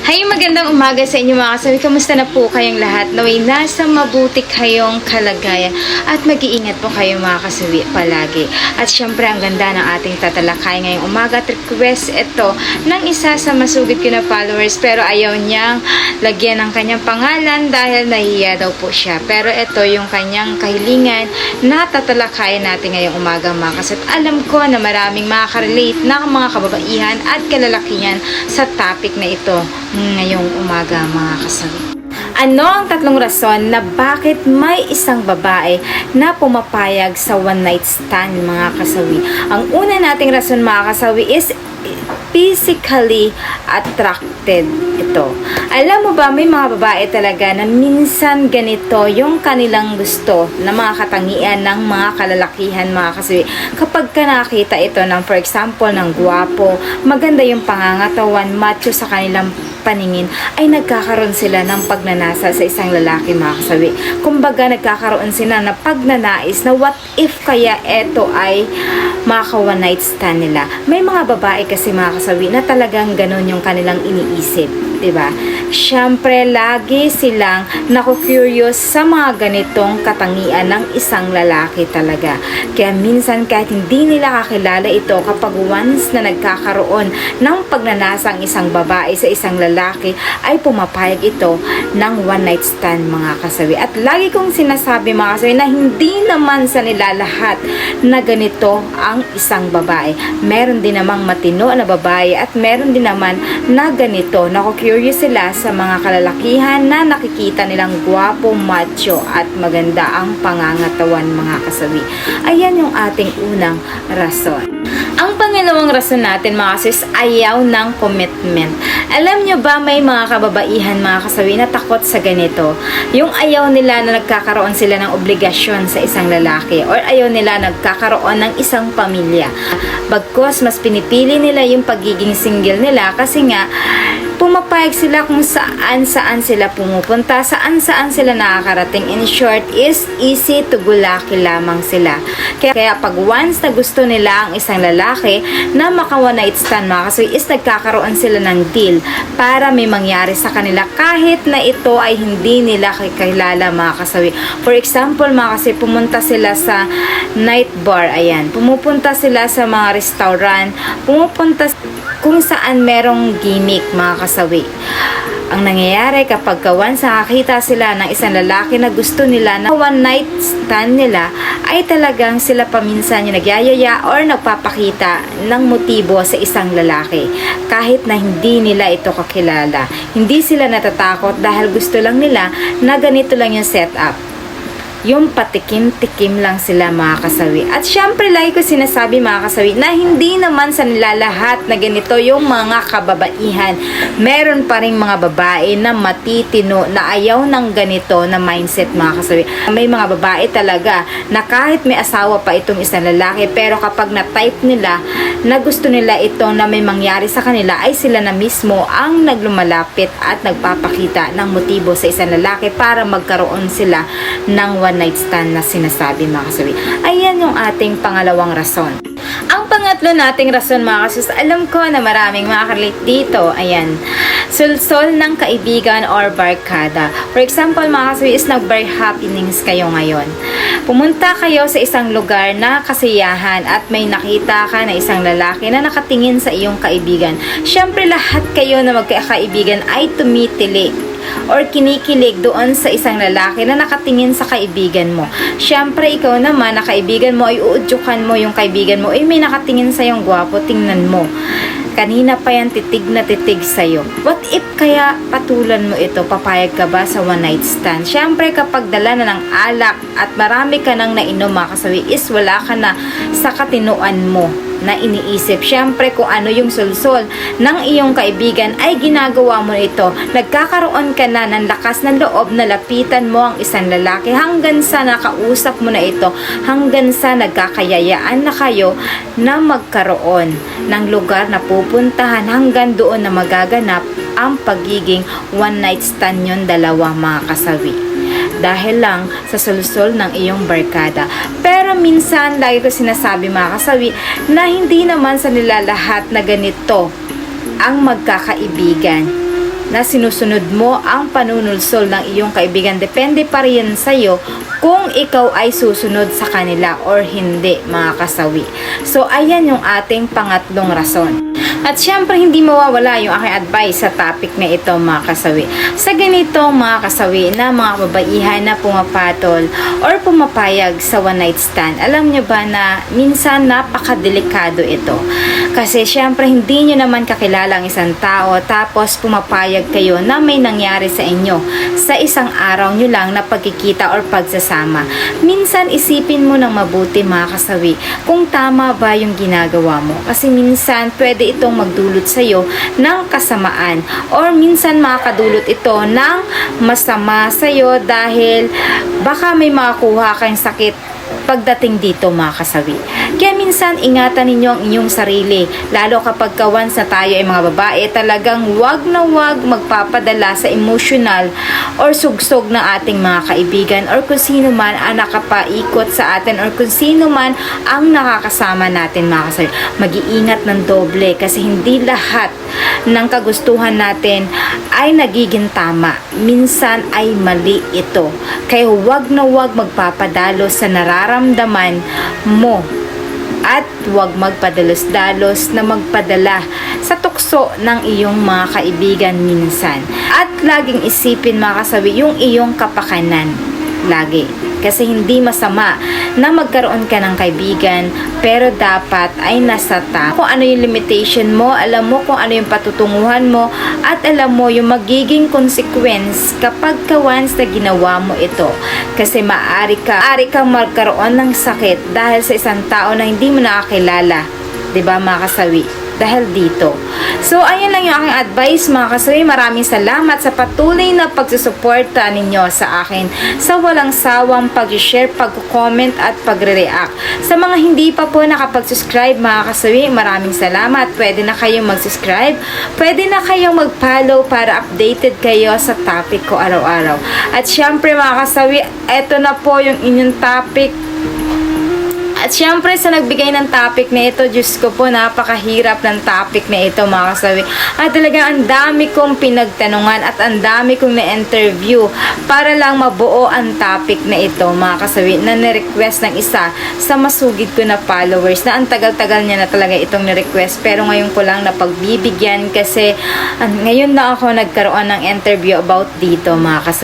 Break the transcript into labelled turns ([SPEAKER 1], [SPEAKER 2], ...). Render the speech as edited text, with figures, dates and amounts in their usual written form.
[SPEAKER 1] Hay, magandang umaga sa inyo mga kasawi. Kamusta na po kayong lahat? Naway nasa mabuti kayong kalagayan at mag-iingat po kayo mga kasawi palagi. At syempre ang ganda ng ating tatalakay ngayong umaga at request ito ng isa sa masugid ko na followers pero ayaw niyang lagyan ng kanyang pangalan dahil nahiya daw po siya. Pero ito yung kanyang kahilingan na tatalakayan natin ngayong umaga mga kasawi. Alam ko na maraming makaka-relate na mga kababaihan at kalalakihan sa topic na ito ngayong umaga mga kasawi. Ano ang tatlong rason na bakit may isang babae na pumapayag sa one night stand mga kasawi? Ang una nating rason mga kasawi is physically attracted ito. Alam mo ba, may mga babae talaga na minsan ganito yung kanilang gusto na mga katangian ng mga kalalakihan mga kasawi. Kapag ka nakita ito ng for example ng gwapo, maganda yung pangangatawan, macho sa kanilang paningin, ay nagkakaroon sila ng pagnanasa sa isang lalaki mga kasawi. Kumbaga nagkakaroon sila ng pagnanais na what if kaya ito ay maka one night stand nila. May mga babae kasi mga kasawi na talagang ganun yung kanilang iniisip, diba? Syempre lagi silang naku-curious sa mga ganitong katangian ng isang lalaki talaga. Kaya minsan kahit hindi nila kakilala ito, kapag once na nagkakaroon ng pagnanasa ang isang babae sa isang lalaki, ay pumapayag ito ng one night stand mga kasawi. At lagi kong sinasabi mga kasawi na hindi naman sa nila lahat na ganito ang isang babae. Meron din namang matino na babae at meron din naman na ganito. Naku-curious sila sa mga kalalakihan na nakikita nilang gwapo, macho at maganda ang pangangatawan mga kasawi. Ayan yung ating unang rason. Ang pangalawang rason natin mga sis, ayaw ng commitment. Alam nyo ba may mga kababaihan mga kasawi na takot sa ganito? Yung ayaw nila na nagkakaroon sila ng obligasyon sa isang lalaki or ayaw nila nagkakaroon ng isang pamilya. Bagkus mas pinipili nila yung pagiging single nila kasi nga pumapayag sila kung saan sila pumupunta, saan sila nakakarating. In short is easy to go lucky lamang sila. Kaya pag once na gusto nila ang isang lalaki na maka one night stand mga kasawi is nagkakaroon sila ng deal para may mangyari sa kanila kahit na ito ay hindi nila kakilala mga kasawi. For example mga kasawi, pumunta sila sa night bar, ayan. Pumupunta sila sa mga restaurant, pumupunta kung saan merong gimmick mga kasawi. Ang nangyayari kapag once nakakita sila ng isang lalaki na gusto nila na one night stand nila, ay talagang sila paminsan yung nagyayaya or nagpapakita ng motibo sa isang lalaki kahit na hindi nila ito kakilala. Hindi sila natatakot dahil gusto lang nila na ganito lang yung setup. Yung patikim-tikim lang sila mga kasawi. At syempre lagi ko sinasabi mga kasawi na hindi naman sa nila lahat na ganito yung mga kababaihan. Meron pa rin mga babae na matitino na ayaw ng ganito na mindset mga kasawi. May mga babae talaga na kahit may asawa pa itong isang lalaki pero kapag na-type nila na gusto nila ito na may mangyari sa kanila ay sila na mismo ang naglumalapit at nagpapakita ng motibo sa isang lalaki para magkaroon sila ng one night stand na sinasabi mga kasawi. Ayan yung ating pangalawang rason. Ang pangatlo nating rason mga kasus, alam ko na maraming makakarelate dito. Ayan, sulsol ng kaibigan or barkada. For example mga kasawi is nag-bar happenings kayo ngayon. Pumunta kayo sa isang lugar na kasiyahan at may nakita ka na isang lalaki na nakatingin sa iyong kaibigan. Syempre lahat kayo na magkakaibigan ay tumitili or kinikilig doon sa isang lalaki na nakatingin sa kaibigan mo. Syempre ikaw naman na kaibigan mo ay uudyukan mo yung kaibigan mo, may nakatingin sa yung gwapo, tingnan mo. Kanina pa yan titig na titig sa'yo. What if kaya patulan mo ito? Papayag ka ba sa one night stand? Syempre kapag dala na ng alak at marami ka nang nainom mga kasawi is wala ka na sa katinuan mo na iniisip. Syempre kung ano yung sulsol ng iyong kaibigan ay ginagawa mo ito. Nagkakaroon ka na ng lakas ng loob na lapitan mo ang isang lalaki hanggang sa nakausap mo na ito, hanggang sa nagkakayayaan na kayo na magkaroon ng lugar na pupuntahan hanggang doon na magaganap ang pagiging one night stand yon dalawa mga kasawi. Dahil lang sa sulsol ng iyong barkada. Pero minsan, lagi ko sinasabi mga kasawi, na hindi naman sa nila lahat na ganito ang magkakaibigan. na sinusunod mo ang panunulsol ng iyong kaibigan. Depende pa rin sa'yo kung ikaw ay susunod sa kanila or hindi, mga kasawi. So, ayan yung ating pangatlong rason. At syempre, hindi mawawala yung aking advice sa topic na ito, mga kasawi. Sa ganitong mga kasawi na mga babaihan na pumapatol or pumapayag sa one night stand, alam nyo ba na minsan napakadelikado ito? Kasi syempre, hindi nyo naman kakilala ang isang tao tapos pumapayag kayo na may nangyari sa inyo sa isang araw nyo lang na pagkikita or pagsasama. Minsan, isipin mo ng mabuti, mga kasawi, kung tama ba yung ginagawa mo. Kasi minsan, pwede itong magdulot sa'yo ng kasamaan or minsan makakadulot ito ng masama sa'yo dahil baka may makakuha kang sakit pagdating dito, mga kasawi. Kaya minsan, ingatan ninyo ang inyong sarili. Lalo kapag once na tayo ay mga babae, talagang wag na wag magpapadala sa emotional or sugsog ng ating mga kaibigan or kung sino man ang nakapaikot sa atin or kung sino man ang nakakasama natin, mga kasawi. Mag-iingat ng doble kasi hindi lahat ng kagustuhan natin ay nagiging tama. Minsan ay mali ito. Kaya wag na wag magpapadalo sa nararamdaman mo at huwag magpadalos-dalos na magpadala sa tukso ng iyong mga kaibigan minsan. At laging isipin, mga kasawi, yung iyong kapakanan. Lagi. Kasi hindi masama na magkaroon ka ng kaibigan, pero dapat ay nasa kung ano yung limitation mo, alam mo kung ano yung patutunguhan mo, at alam mo yung magiging consequence kapag once na ginawa mo ito. Kasi maaari kang magkaroon ng sakit dahil sa isang tao na hindi mo nakakilala. 'Di ba, mga kasawi? Dahil dito. So, ayun lang yung aking advice, mga kasawi. Maraming salamat sa patuloy na pagsusuporta ninyo sa akin sa walang sawang pag-share, pag-comment at pagre-react. Sa mga hindi pa po nakapag-subscribe, mga kasawi, maraming salamat. Pwede na kayong mag-subscribe. Pwede na kayong mag-follow para updated kayo sa topic ko araw-araw. At syempre, mga kasawi, eto na po yung inyong topic. At syempre, sa nagbigay ng topic na ito, Diyos ko po, napakahirap ng topic na ito, mga kasawi. At talagang ang dami kong pinagtanungan at ang dami kong na-interview para lang mabuo ang topic na ito, mga kasawi, na ni-request ng isa sa masugid ko na followers na ang tagal-tagal niya na talaga itong ni-request. Pero ngayon ko lang napagbibigyan kasi ngayon na ako nagkaroon ng interview about dito, mga kasawi.